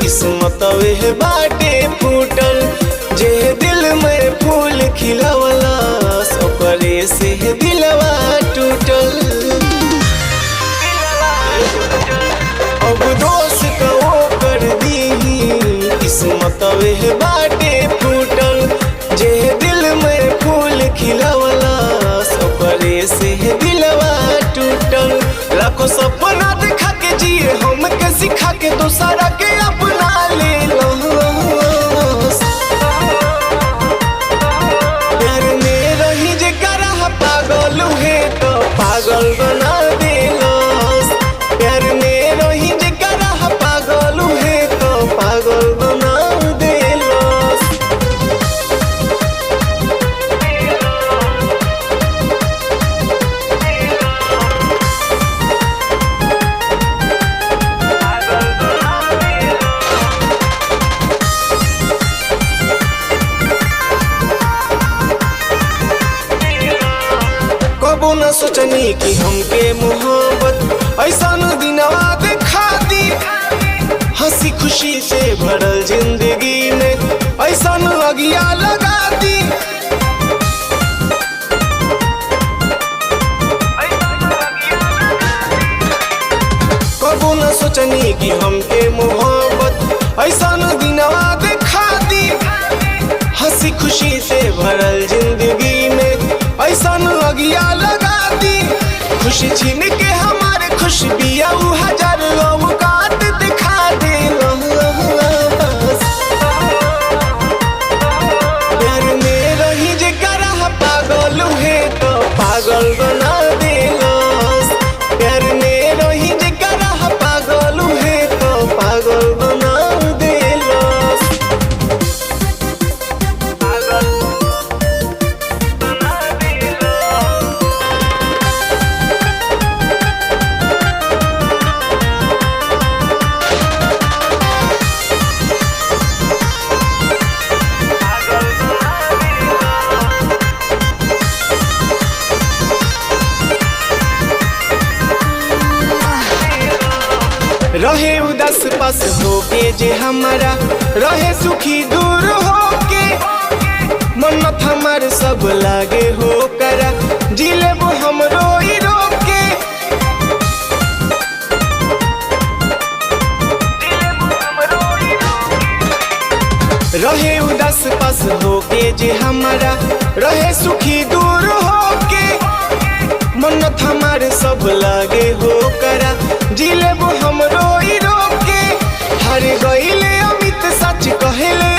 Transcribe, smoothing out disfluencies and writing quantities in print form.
किस्मतवे बाटे फूटल जे दिल में फूल खिलवला ओकरे से दिलवा टूटल। अब दोस्त को कर दी किस्मतवे बाटे फूटल जे दिल में फूल खिलवला ओकरे से दिलवा टूटल। लाखों सपना दिखा के जिए हमके सिखा के दूसरा के अपना ले लो। प्यार में रही जे करा पागल है तो पागल बना देलो। प्यार में रही जे करा पागल है तो पागल बना देलो। कबो न सोचनी कि हमके मोहब्बत ऐसा न दिनवा दिखा दी। हंसी खुशी से भरल जिंदगी में ऐसा न अगिया लगा दी। कबो न सोचनी कि हमके मोहब्बत ऐसा न दिनवा दिखा दी। हंसी खुशी से भरल जिंदगी में ऐसा अगिया लगा दी। खुशी छीन के हमारे खुश बिया हजार औकात दिखा दे। प्यार में रही जे करा पागल है तो पागल बना दे। प्यार में रही जे करा पागल है तो पागल बना दे। रहे उदास पास होके जे हमारा रहे सुखी दूर होके। मन्नत हमार सब लागे हो करा जिले वो हम रोई रोके। रहे उदास पास होके जे हमारा रहे सुखी दूर होके। मन्नत हमार सब लागे हो करा जिले वो हम रोई रोके। हर गईले अमित सच कहेले